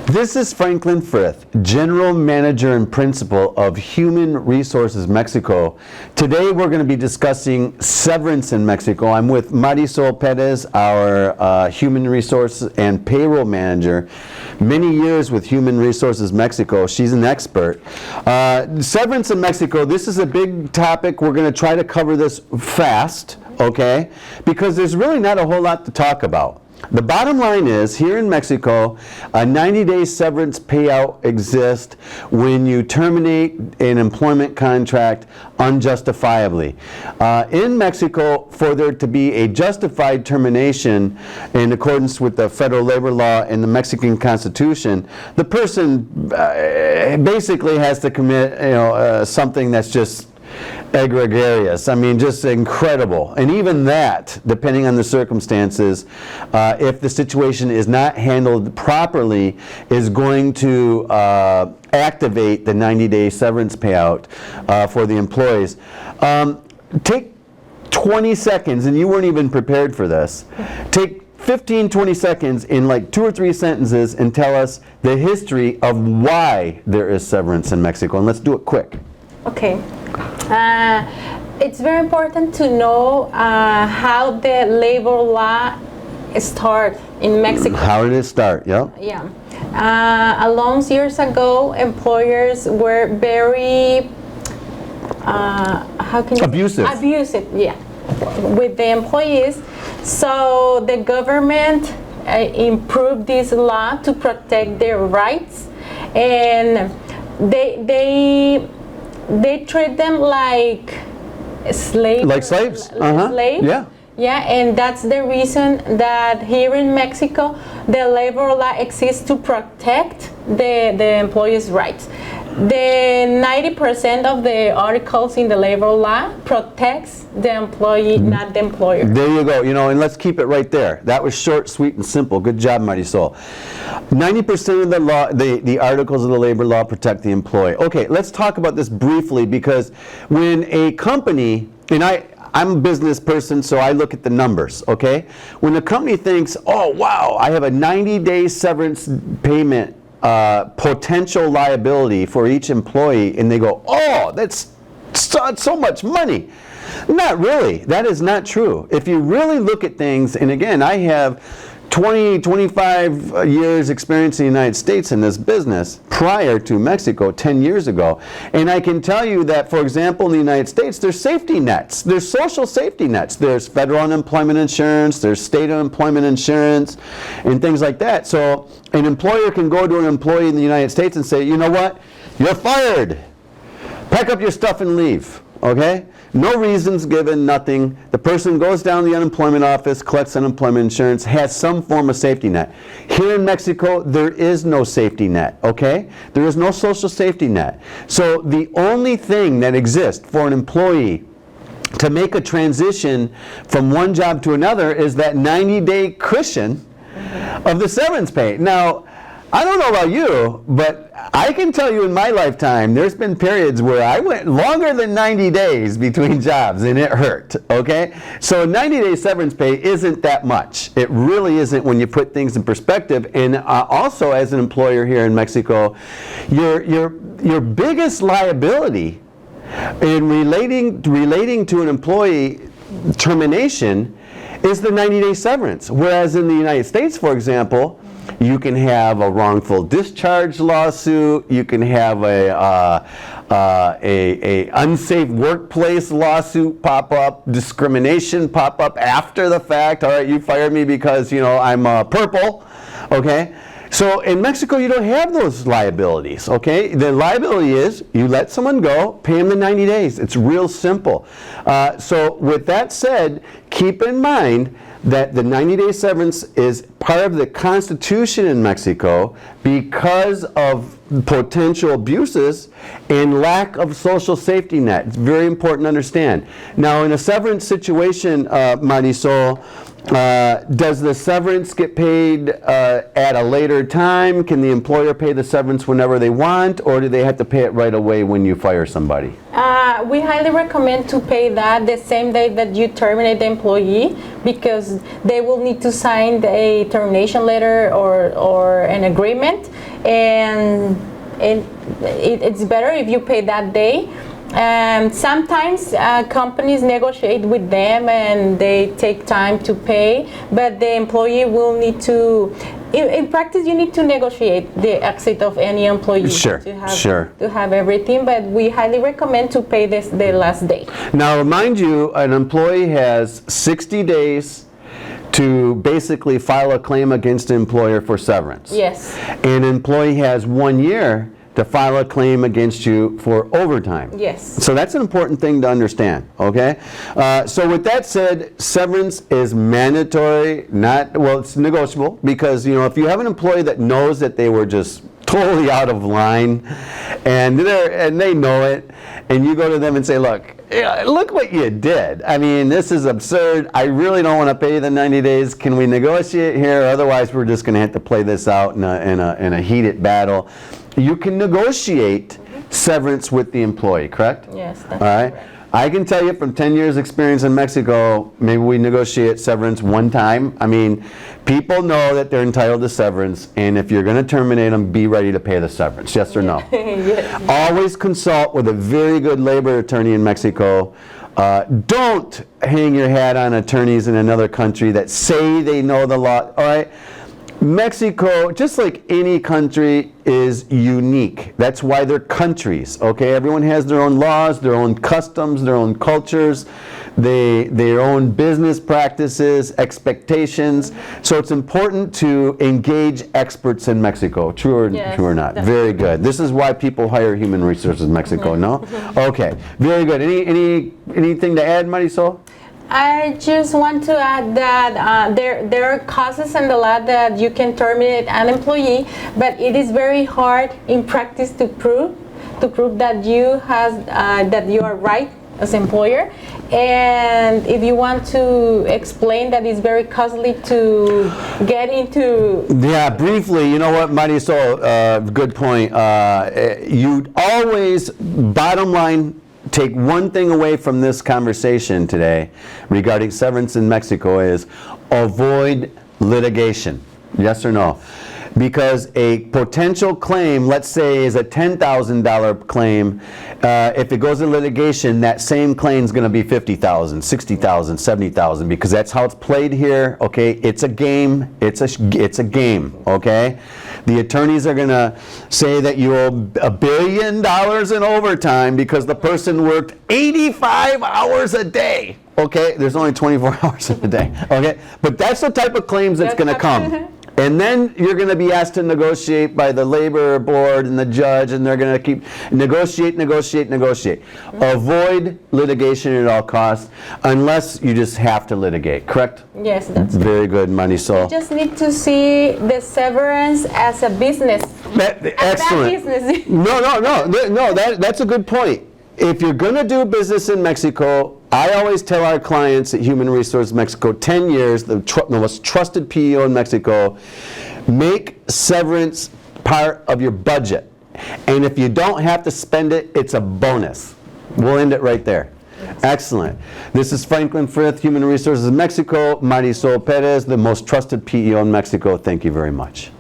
This is Franklin Frith, General Manager and Principal of Human Resources Mexico. Today we're going to be discussing severance in Mexico. I'm with Marisol Perez, our Human Resources and Payroll Manager. Many years with Human Resources Mexico. She's an expert. Severance in Mexico, this is a big topic. We're going to try to cover this fast, okay? Because there's really not a whole lot to talk about. The bottom line is, here in Mexico, a 90-day severance payout exists when you terminate an employment contract unjustifiably. In Mexico, for there to be a justified termination in accordance with the federal labor law and the Mexican Constitution, the person basically has to commit something that's just egregious. I mean, just incredible. And even that, depending on the circumstances, if the situation is not handled properly, is going to activate the 90-day severance payout for the employees. Take 20 seconds, and you weren't even prepared for this. Take 15-20 seconds in like 2 or 3 sentences and tell us the history of why there is severance in Mexico. And let's do it quick. Okay. It's very important to know how the labor law started in Mexico. How did it start? Yep. Yeah. A long years ago, employers were very abusive. Abusive, yeah, with the employees. So the government improved this law to protect their rights, and they treat them like slaves. Like slaves? Slaves. Yeah. Yeah, and that's the reason that here in Mexico, the labor law exists to protect the employees' rights. The 90% of the articles in the labor law protects the employee, not the employer. There you go. And let's keep it right there. That was short, sweet, and simple. Good job, Marisol. 90% of the law, the articles of the labor law protect the employee. Okay, let's talk about this briefly, because when a company, and I'm a business person, so I look at the numbers, okay? When a company thinks, oh, wow, I have a 90-day severance payment potential liability for each employee, and they go, oh, that's so much money. Not really. That is not true. If you really look at things, and again, I have 25 years experience in the United States in this business prior to Mexico 10 years ago. And I can tell you that, for example, in the United States, there's safety nets. There's social safety nets. There's federal unemployment insurance. There's state unemployment insurance and things like that. So an employer can go to an employee in the United States and say, you know what? You're fired. Pack up your stuff and leave. Okay? No reasons given, nothing. The person goes down to the unemployment office, collects unemployment insurance, has some form of safety net. Here in Mexico, there is no safety net, okay? There is no social safety net. So the only thing that exists for an employee to make a transition from one job to another is that 90-day cushion of the severance pay. Now, I don't know about you, but I can tell you in my lifetime, there's been periods where I went longer than 90 days between jobs, and it hurt, okay? So 90-day severance pay isn't that much. It really isn't when you put things in perspective. And also, as an employer here in Mexico, your biggest liability in relating to an employee termination is the 90-day severance. Whereas in the United States, for example, you can have a wrongful discharge lawsuit. You can have a unsafe workplace lawsuit pop up, discrimination pop up after the fact. All right, you fired me because I'm purple. Okay, so in Mexico you don't have those liabilities. Okay, the liability is you let someone go, pay them the 90 days. It's real simple. So with that said, keep in mind that the 90-day severance is part of the Constitution in Mexico because of potential abuses and lack of social safety net. It's very important to understand. Now, in a severance situation, Marisol, does the severance get paid at a later time? Can the employer pay the severance whenever they want, or do they have to pay it right away when you fire somebody? We highly recommend to pay that the same day that you terminate the employee, because they will need to sign a termination letter or an agreement, and it's better if you pay that day. Sometimes companies negotiate with them and they take time to pay, but the employee will need to, in practice, you need to negotiate the exit of any employee to have everything, but we highly recommend to pay the last day. Now, remind you, an employee has 60 days to basically file a claim against the employer for severance. Yes. An employee has 1 year to file a claim against you for overtime. Yes. So that's an important thing to understand, okay? So with that said, severance is mandatory, it's negotiable, because, you know, if you have an employee that knows that they were just totally out of line and they know it, and you go to them and say, look what you did. I mean, this is absurd. I really don't want to pay you the 90 days. Can we negotiate here? Otherwise, we're just going to have to play this out in a heated battle. You can negotiate severance with the employee, correct? Yes, that's all right. correct. I can tell you from 10 years experience in Mexico, maybe we negotiate severance one time. I mean, people know that they're entitled to severance, and if you're going to terminate them, be ready to pay the severance, yes or no? Yes. Always consult with a very good labor attorney in Mexico. Don't hang your hat on attorneys in another country that say they know the law, all right? Mexico, just like any country, is unique. That's why they're countries, okay? Everyone has their own laws, their own customs, their own cultures, their own business practices, expectations. So it's important to engage experts in Mexico. True or not? Very good. This is why people hire human resources in Mexico, no? Okay, very good. Anything to add, Marisol? I just want to add that there are causes in the law that you can terminate an employee, but it is very hard in practice to prove that you are right as employer. And if you want to explain that, it's very costly to get into. Yeah, briefly, you know what, Marisol, good point. You always, bottom line, take one thing away from this conversation today regarding severance in Mexico is avoid litigation. Yes or no? Because a potential claim, let's say, is a $10,000 claim. If it goes to litigation, that same claim is going to be $50,000, $60,000, $70,000, because that's how it's played here. Okay, it's a game. It's a game. Okay. The attorneys are going to say that you owe $1 billion in overtime because the person worked 85 hours a day. Okay, there's only 24 hours in a day. Okay, but that's the type of claims that's going to come. And then you're going to be asked to negotiate by the labor board and the judge, and they're going to keep negotiate. Avoid litigation at all costs, unless you just have to litigate, correct? Yes, that's very good, Marisol. You just need to see the severance as a business. Excellent. Business. No, that's a good point. If you're going to do business in Mexico, I always tell our clients at Human Resources Mexico, 10 years, the most trusted PEO in Mexico, make severance part of your budget. And if you don't have to spend it, it's a bonus. We'll end it right there. Yes. Excellent. This is Franklin Frith, Human Resources Mexico, Marisol Perez, the most trusted PEO in Mexico. Thank you very much.